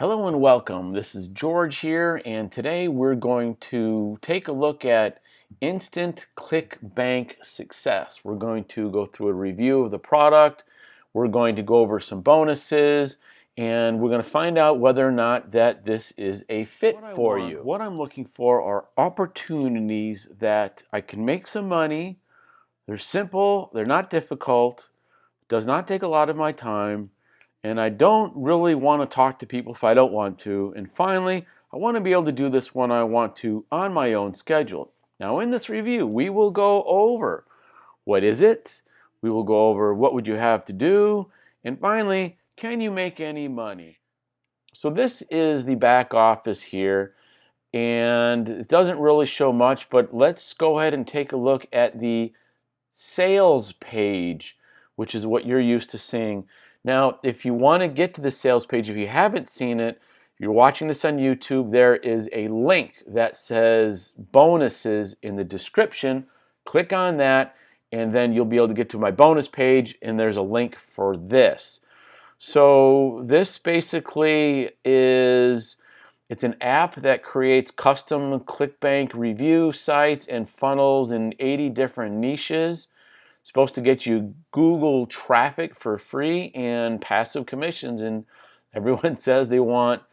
Hello and welcome. This is George here, and today we're going to take a look at Instant Clickbank Success. We're going to go through a review of the product, we're going to go over some bonuses, and we're going to find out whether or not that this is a fit for you. What I'm looking for are opportunities that I can make some money. They're simple, they're not difficult, does not take a lot of my time, and I don't really want to talk to people if I don't want to. And finally, I want to be able to do this when I want to on my own schedule. Now in this review, we will go over what is it, we will go over what would you have to do, and finally, can you make any money? So this is the back office here, and it doesn't really show much, but let's go ahead and take a look at the sales page, which is what you're used to seeing. Now, if you want to get to the sales page, if you haven't seen it, if you're watching this on YouTube, there is a link that says bonuses in the description. Click on that, and then you'll be able to get to my bonus page, and there's a link for this. So this basically is, it's an app that creates custom ClickBank review sites and funnels in 80 different niches. It's supposed to get you Google traffic for free and passive commissions, and everyone says they want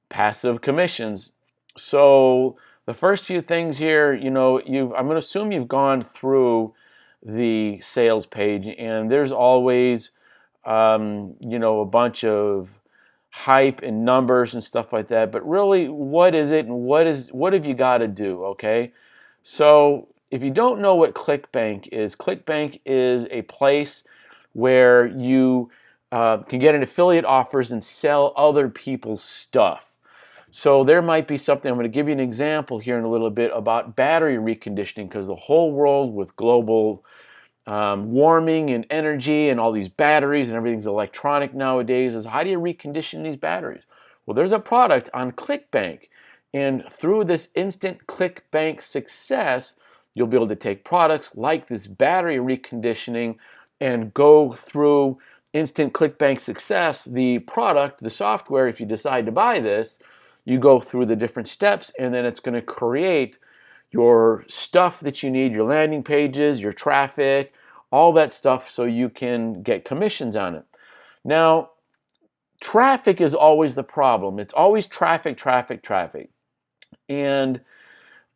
passive commissions. So the first few things here, I'm going to assume you've gone through the sales page, and there's always a bunch of hype and numbers and stuff like that, but really, what is it and what have you got to do? Okay, so if you don't know what Clickbank is a place where you can get an affiliate offers and sell other people's stuff. So there might be something, I'm going to give you an example here in a little bit about battery reconditioning, because the whole world with global warming and energy and all these batteries and everything's electronic nowadays is, how do you recondition these batteries? Well, there's a product on Clickbank, and through this Instant Clickbank Success, you'll be able to take products like this battery reconditioning and go through Instant Clickbank Success, the product, the software. If you decide to buy this, you go through the different steps, and then it's going to create your stuff that you need, your landing pages, your traffic, all that stuff, so you can get commissions on it. Now, traffic is always the problem. It's always traffic, traffic, traffic. And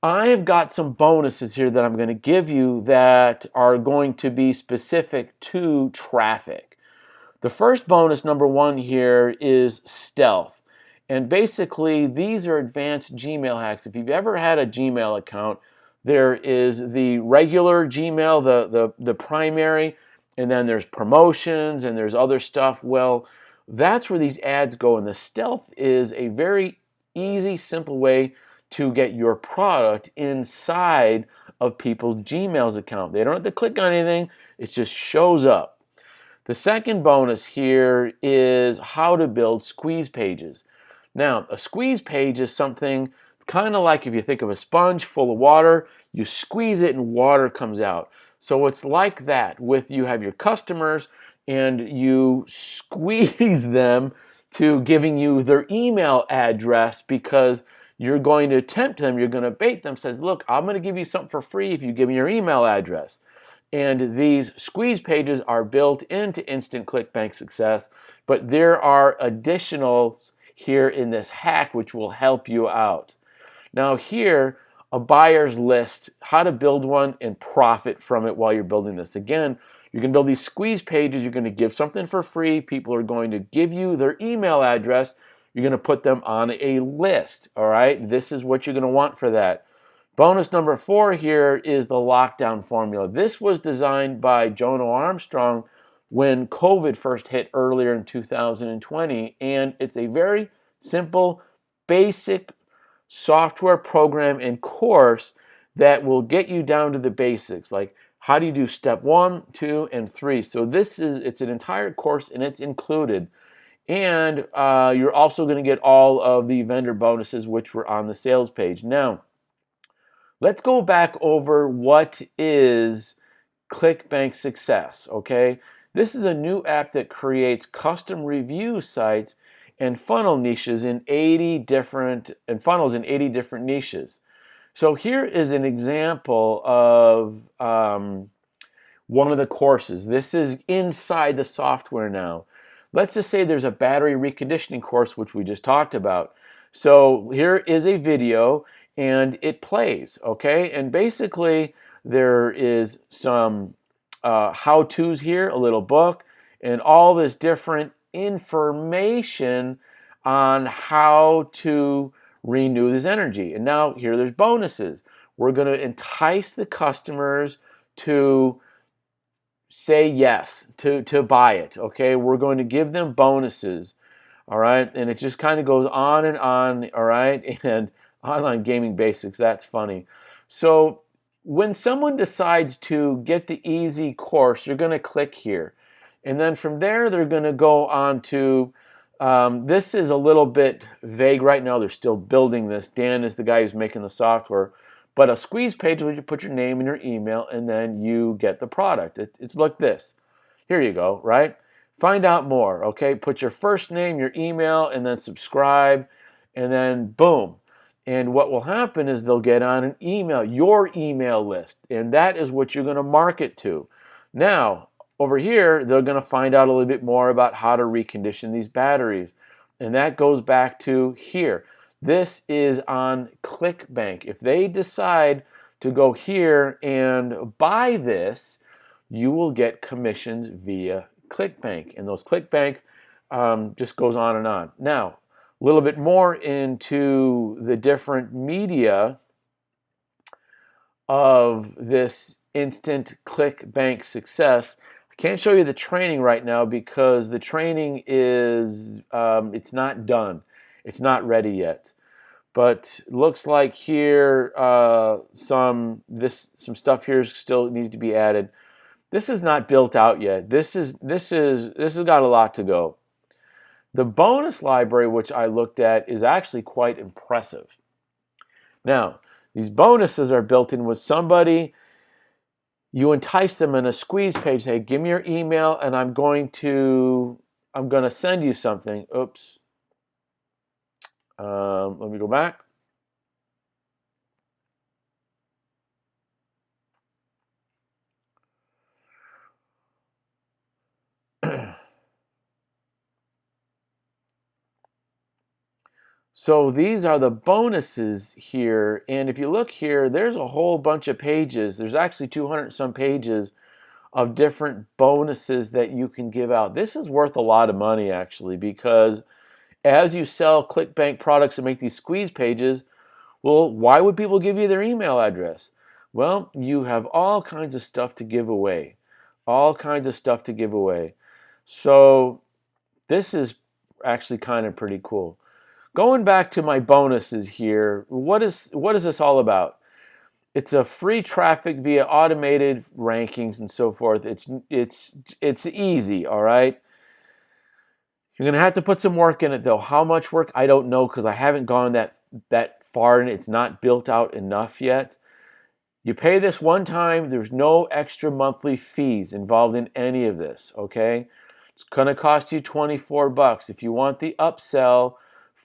I have got some bonuses here that I'm going to give you that are going to be specific to traffic. The first bonus, number one here, is stealth. And basically, these are advanced Gmail hacks. If you've ever had a Gmail account, there is the regular Gmail, the primary, and then there's promotions and there's other stuff. Well, that's where these ads go. And the stealth is a very easy, simple way to get your product inside of people's Gmail's account. They don't have to click on anything. It just shows up. The second bonus here is how to build squeeze pages. Now, a squeeze page is something kind of like, if you think of a sponge full of water, you squeeze it and water comes out. So it's like that with, you have your customers and you squeeze them to giving you their email address, because you're going to tempt them, you're going to bait them, says, look, I'm going to give you something for free if you give me your email address. And these squeeze pages are built into Instant Clickbank Success, but there are additionals here in this hack which will help you out. Now here, a buyer's list, how to build one and profit from it while you're building this. Again, you can build these squeeze pages, you're going to give something for free, people are going to give you their email address, you're going to put them on a list, all right? This is what you're going to want for that. Bonus number 4 here is the lockdown formula. This was designed by Jonah Armstrong when COVID first hit earlier in 2020, and it's a very simple, basic software program and course that will get you down to the basics, like how do you do step 1, 2, and 3. So it's an entire course, and it's included. And you're also going to get all of the vendor bonuses which were on the sales page. Now, let's go back over what is Clickbank Success, okay? This is a new app that creates custom review sites and funnel niches in 80 different, and funnels in 80 different niches. So here is an example of one of the courses. This is inside the software now. Let's just say there's a battery reconditioning course, which we just talked about. So here is a video and it plays, okay? And basically there is some how-tos here, a little book, and all this different information on how to renew this energy. And now here there's bonuses. We're going to entice the customers to say yes, to buy it, okay? We're going to give them bonuses, all right? And it just kind of goes on and on, all right? And online gaming basics, that's funny. So when someone decides to get the easy course, you're going to click here. And then from there, they're going to go on to, this is a little bit vague right now. They're still building this. Dan is the guy who's making the software. But a squeeze page where you put your name and your email and then you get the product. It's like this. Here you go, right? Find out more, okay? Put your first name, your email, and then subscribe, and then boom. And what will happen is they'll get on an email, your email list, and that is what you're going to market to. Now, over here, they're going to find out a little bit more about how to recondition these batteries. And that goes back to here. This is on Clickbank. If they decide to go here and buy this, you will get commissions via Clickbank. And those Clickbank just goes on and on. Now, a little bit more into the different media of this Instant Clickbank Success. I can't show you the training right now because the training is, it's not done. It's not ready yet. But looks like here some stuff here still needs to be added. This is not built out yet. This has got a lot to go. The bonus library, which I looked at, is actually quite impressive. Now, these bonuses are built in with somebody. You entice them in a squeeze page. Say, give me your email, and I'm going to send you something. Oops. Let me go back. So these are the bonuses here, and if you look here, there's a whole bunch of pages. There's actually 200 some pages of different bonuses that you can give out. This is worth a lot of money actually, because as you sell ClickBank products and make these squeeze pages, well, why would people give you their email address? Well, you have all kinds of stuff to give away. All kinds of stuff to give away. So this is actually kind of pretty cool. Going back to my bonuses here, what is this all about? It's a free traffic via automated rankings and so forth. It's easy, all right? You're going to have to put some work in it though. How much work? I don't know because I haven't gone that far and it's not built out enough yet. You pay this one time. There's no extra monthly fees involved in any of this, okay? It's going to cost you $24. If you want the upsell,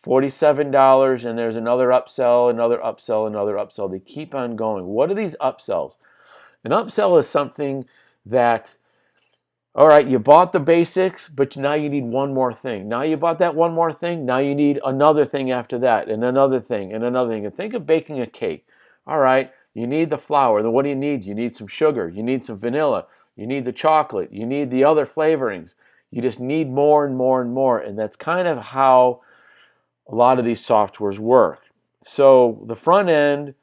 $47, and there's another upsell, another upsell, another upsell. They keep on going. What are these upsells? An upsell is something that, all right, you bought the basics, but now you need one more thing. Now you bought that one more thing, now you need another thing after that, and another thing, and another thing. And think of baking a cake. All right, you need the flour. Then what do you need? You need some sugar. You need some vanilla. You need the chocolate. You need the other flavorings. You just need more and more and more. And that's kind of how a lot of these softwares work. So the front end,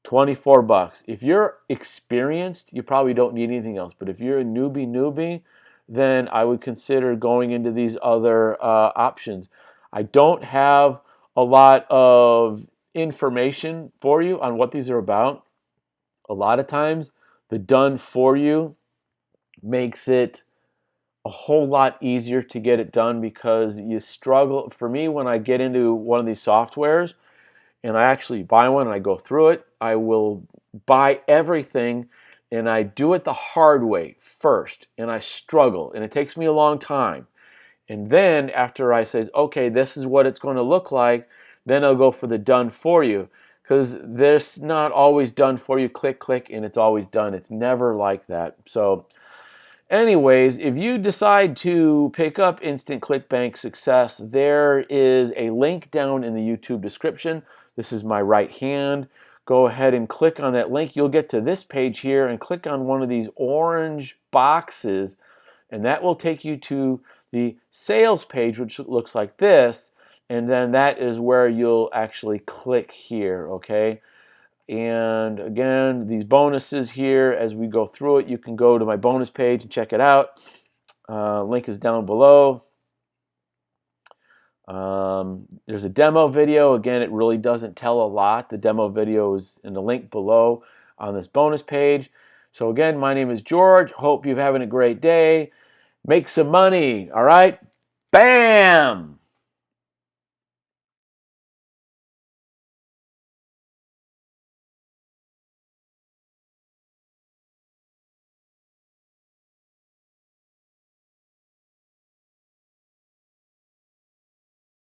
$24. If you're experienced, you probably don't need anything else. But if you're a newbie, then I would consider going into these other options. I don't have a lot of information for you on what these are about. A lot of times, the done for you makes it a whole lot easier to get it done because you struggle. For me, when I get into one of these softwares and I actually buy one and I go through it, I will buy everything and I do it the hard way first and I struggle and it takes me a long time. And then after I say, okay, this is what it's going to look like, then I'll go for the done for you. Because there's not always done for you, click, click, and it's always done. It's never like that. So anyways, if you decide to pick up Instant Clickbank Success, there is a link down in the YouTube description. This is my right hand. Go ahead and click on that link. You'll get to this page here and click on one of these orange boxes, and that will take you to the sales page, which looks like this. And then that is where you'll actually click here, okay? And again, these bonuses here, as we go through it, you can go to my bonus page and check it out. Link is down below. There's a demo video. Again, it really doesn't tell a lot. The demo video is in the link below on this bonus page. So again, my name is George. Hope you're having a great day. Make some money, all right? Bam!